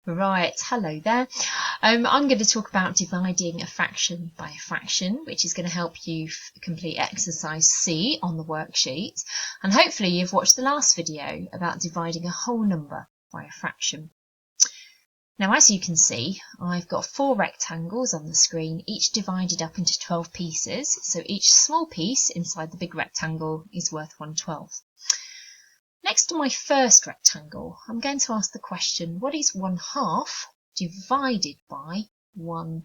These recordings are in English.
Right, hello there. I'm going to talk about dividing a fraction by a fraction, which is going to help you complete exercise C on the worksheet. And hopefully you've watched the last video about dividing a whole number by a fraction. Now, as you can see, I've got 4 rectangles on the screen, each divided up into 12 pieces. So each small piece inside the big rectangle is worth 1/12. Next to my first rectangle, I'm going to ask the question, what is 1/2 divided by 1/12?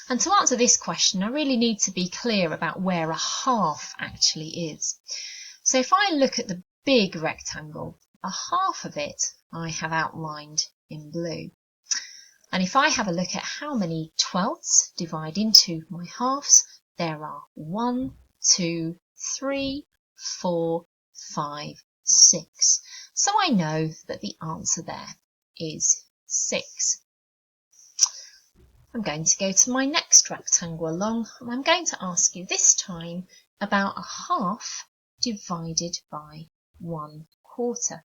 And to answer this question, I really need to be clear about where a half actually is. So if I look at the big rectangle, a half of it I have outlined in blue. And if I have a look at how many 12ths divide into my halves, there are 1, 2, 3, 4, 5, 6. So I know that the answer there is 6. I'm going to go to my next rectangle along, and I'm going to ask you this time about a half divided by 1/4.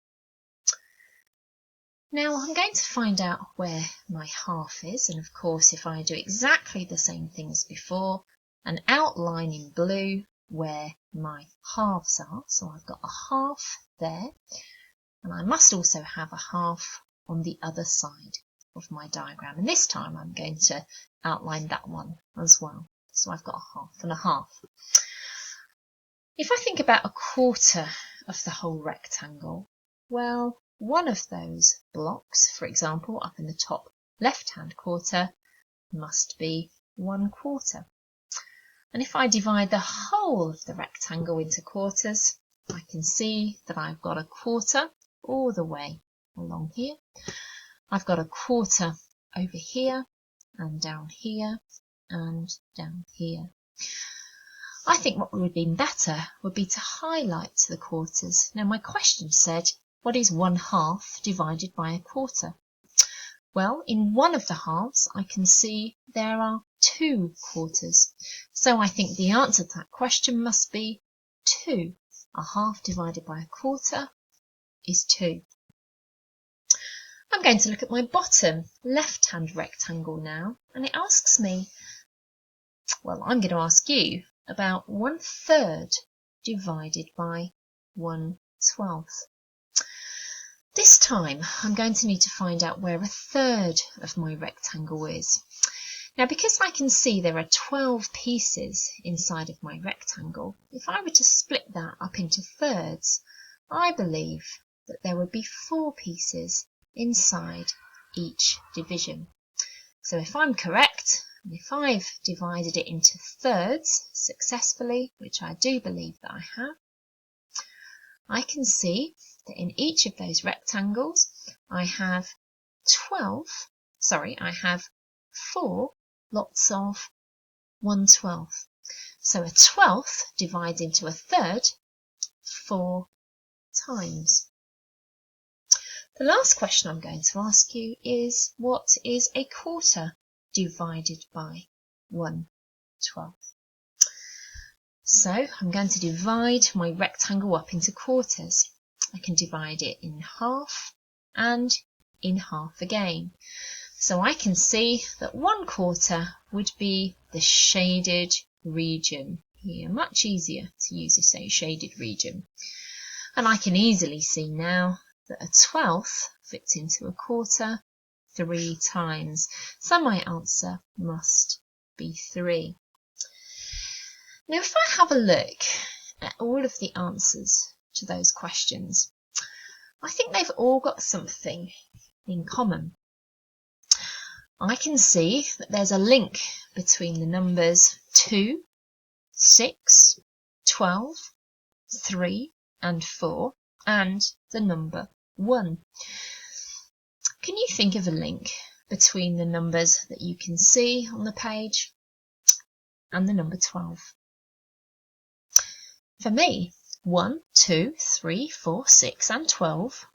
Now I'm going to find out where my half is, and of course if I do exactly the same thing as before and outline in blue where my halves are, so I've got a half there, and I must also have a half on the other side of my diagram, and this time I'm going to outline that one as well. So I've got a half and a half. If I think about 1/4 of the whole rectangle, well, one of those blocks, for example, up in the top left-hand quarter, must be 1/4. And if I divide the whole of the rectangle into quarters, I can see that I've got a quarter all the way along here. I've got a quarter over here and down here and down here. I think what would have been better would be to highlight the quarters. Now my question said, what is 1/2 divided by 1/4? Well, in one of the halves I can see there are 2 quarters. So I think the answer to that question must be 2. A half divided by 1/4 is 2. I'm going to look at my bottom left-hand rectangle now, and it asks me, well, I'm going to ask you about 1/3 divided by 1/12. This time I'm going to need to find out where 1/3 of my rectangle is. Now, because I can see there are 12 pieces inside of my rectangle, if I were to split that up into thirds, I believe that there would be 4 pieces inside each division. So if I'm correct, and if I've divided it into thirds successfully, which I do believe that I have, I can see that in each of those rectangles I have 4 lots of 1/12. So a 12th divides into a third 4 times. The last question I'm going to ask you is, what is 1/4 divided by 1/12? So I'm going to divide my rectangle up into quarters. I can divide it in half and in half again. So I can see that 1/4 would be the shaded region here. Much easier to use this shaded region. And I can easily see now that a 12th fits into 1/4 3 times. So my answer must be 3. Now, if I have a look at all of the answers to those questions, I think they've all got something in common. I can see that there's a link between the numbers 2, 6, 12, 3 and 4 and the number 1. Can you think of a link between the numbers that you can see on the page and the number 12? For me, 1, 2, 3, 4, 6 and 12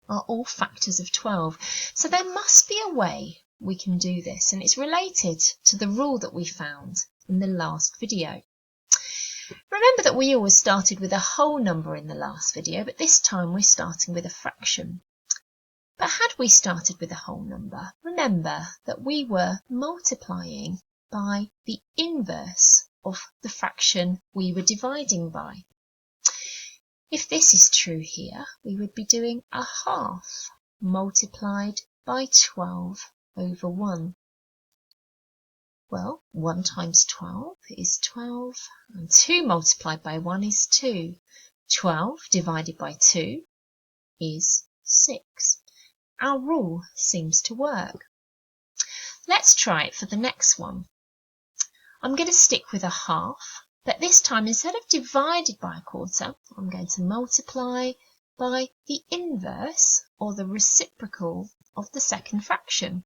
are all factors of 12. So there must be a way we can do this, and it's related to the rule that we found in the last video. Remember that we always started with a whole number in the last video, but this time we're starting with a fraction. But had we started with a whole number, remember that we were multiplying by the inverse of the fraction we were dividing by. If this is true here, we would be doing a half multiplied by 12 over 1. Well, 1 times 12 is 12, and 2 multiplied by 1 is 2. 12 divided by 2 is 6. Our rule seems to work. Let's try it for the next one. I'm going to stick with a half, but this time instead of divided by a quarter, I'm going to multiply by the inverse or the reciprocal of the second fraction.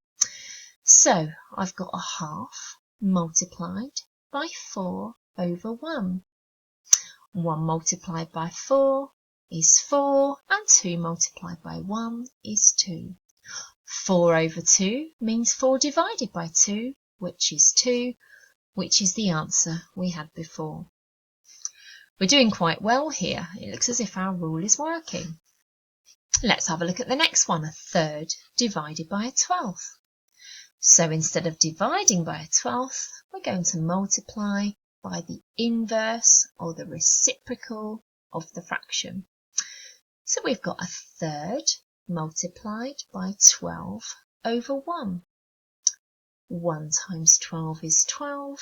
So I've got a half multiplied by 4 over 1. 1 multiplied by 4 is 4, and 2 multiplied by 1 is 2. 4 over 2 means 4 divided by 2, which is 2, which is the answer we had before. We're doing quite well here. It looks as if our rule is working. Let's have a look at the next one, a third divided by a 12th. So instead of dividing by a 12th, we're going to multiply by the inverse or the reciprocal of the fraction. So we've got a third multiplied by 12 over 1. 1 times 12 is 12,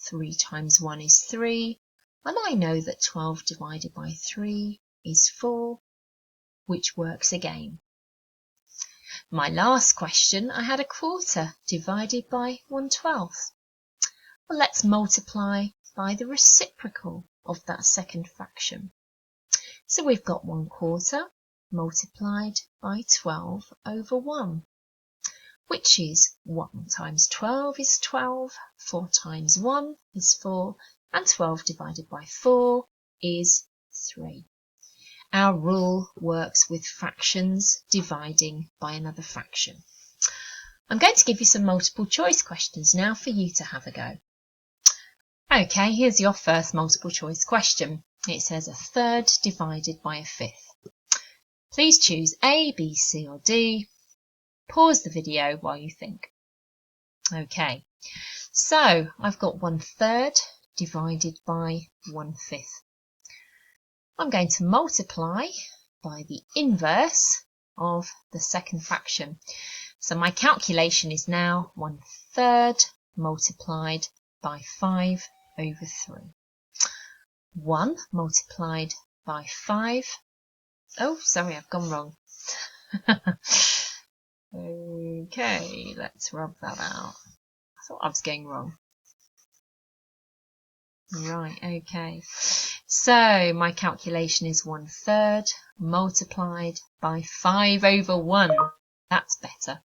3 times 1 is 3, and I know that 12 divided by 3 is 4, which works again. My last question, I had a quarter divided by 1/12. Well, let's multiply by the reciprocal of that second fraction. So we've got 1/4 multiplied by 12 over 1, which is 1 times 12 is 12, 4 times 1 is 4, and 12 divided by 4 is 3. Our rule works with fractions dividing by another fraction. I'm going to give you some multiple choice questions now for you to have a go. Okay, here's your first multiple choice question. It says a third divided by a fifth. Please choose A, B, C or D. Pause the video while you think. Okay, so I've got 1/3 divided by 1/5. I'm going to multiply by the inverse of the second fraction. So my calculation is now 1/3 multiplied by 5 over 3. 1 multiplied by 5. Oh, sorry, I've gone wrong. Okay, let's rub that out. I thought I was going wrong. Right, okay. So my calculation is 1/3 multiplied by 5 over 1. That's better.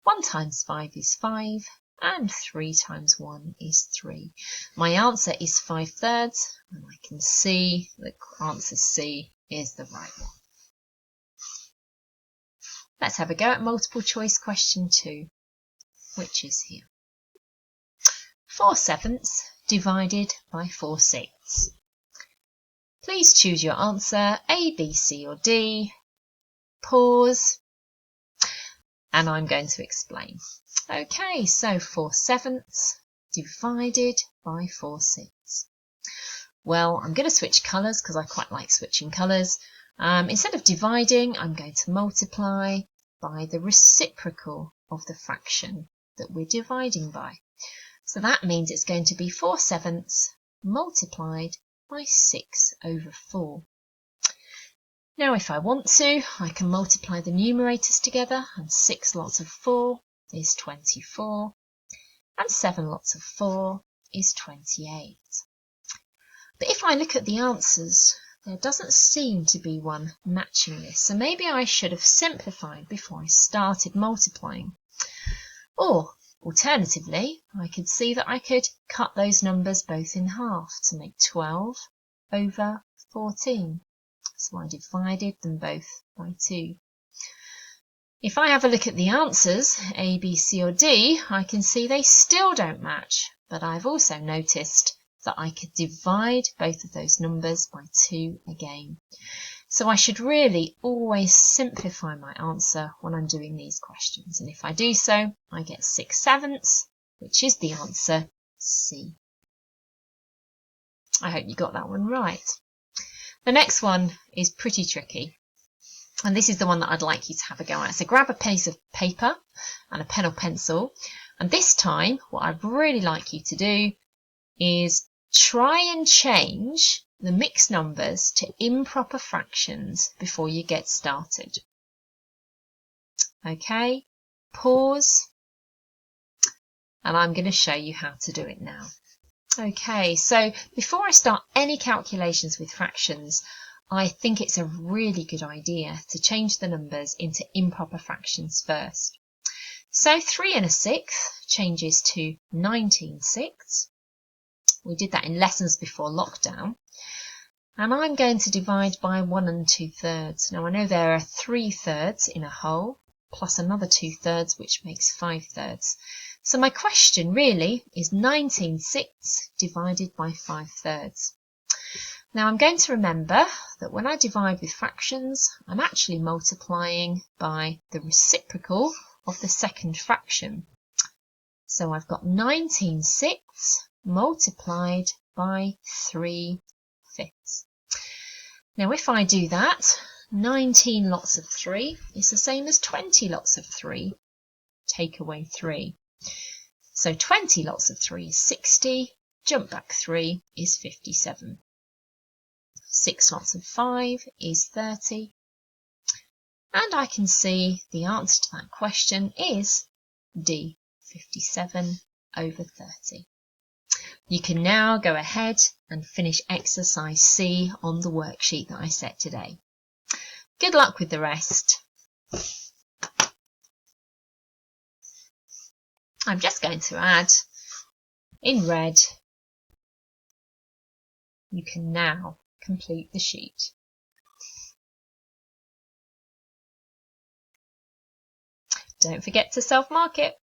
1 times 5 is 5, and 3 times 1 is 3. My answer is 5/3, and I can see that answer C is the right one. Let's have a go at multiple choice question 2, which is here. 4/7 divided by 4/6. Please choose your answer, A, B, C or D. Pause, and I'm going to explain. Okay, so 4/7 divided by 4/6. Well, I'm going to switch colours because I quite like switching colours. Instead of dividing, I'm going to multiply by the reciprocal of the fraction that we're dividing by. So that means it's going to be 4/7 multiplied by 6 over 4. Now if I want to, I can multiply the numerators together, and 6 lots of 4 is 24, and 7 lots of 4 is 28. But if I look at the answers, there doesn't seem to be one matching this, so maybe I should have simplified before I started multiplying. Or alternatively, I could see that I could cut those numbers both in half to make 12 over 14. So I divided them both by 2. If I have a look at the answers, A, B, C or D, I can see they still don't match, but I've also noticed that I could divide both of those numbers by 2 again. So I should really always simplify my answer when I'm doing these questions. And if I do so, I get 6/7, which is the answer C. I hope you got that one right. The next one is pretty tricky. And this is the one that I'd like you to have a go at. So grab a piece of paper and a pen or pencil. And this time, what I'd really like you to do is try and change the mixed numbers to improper fractions before you get started. Okay, pause. And I'm going to show you how to do it now. Okay, so before I start any calculations with fractions, I think it's a really good idea to change the numbers into improper fractions first. So 3 1/6 changes to 19/6. We did that in lessons before lockdown. And I'm going to divide by 1 2/3. Now I know there are 3/3 in a whole, plus another 2/3, which makes 5/3. So my question really is 19/6 divided by 5/3. Now I'm going to remember that when I divide with fractions, I'm actually multiplying by the reciprocal of the second fraction. So I've got 19/6 multiplied by 3/5. Now if I do that, 19 lots of 3 is the same as 20 lots of 3. Take away 3. So 20 lots of 3 is 60, jump back 3 is 57. 6 lots of 5 is 30. And I can see the answer to that question is D, 57/30. You can now go ahead and finish exercise C on the worksheet that I set today. Good luck with the rest. I'm just going to add in red, you can now complete the sheet. Don't forget to self-mark it.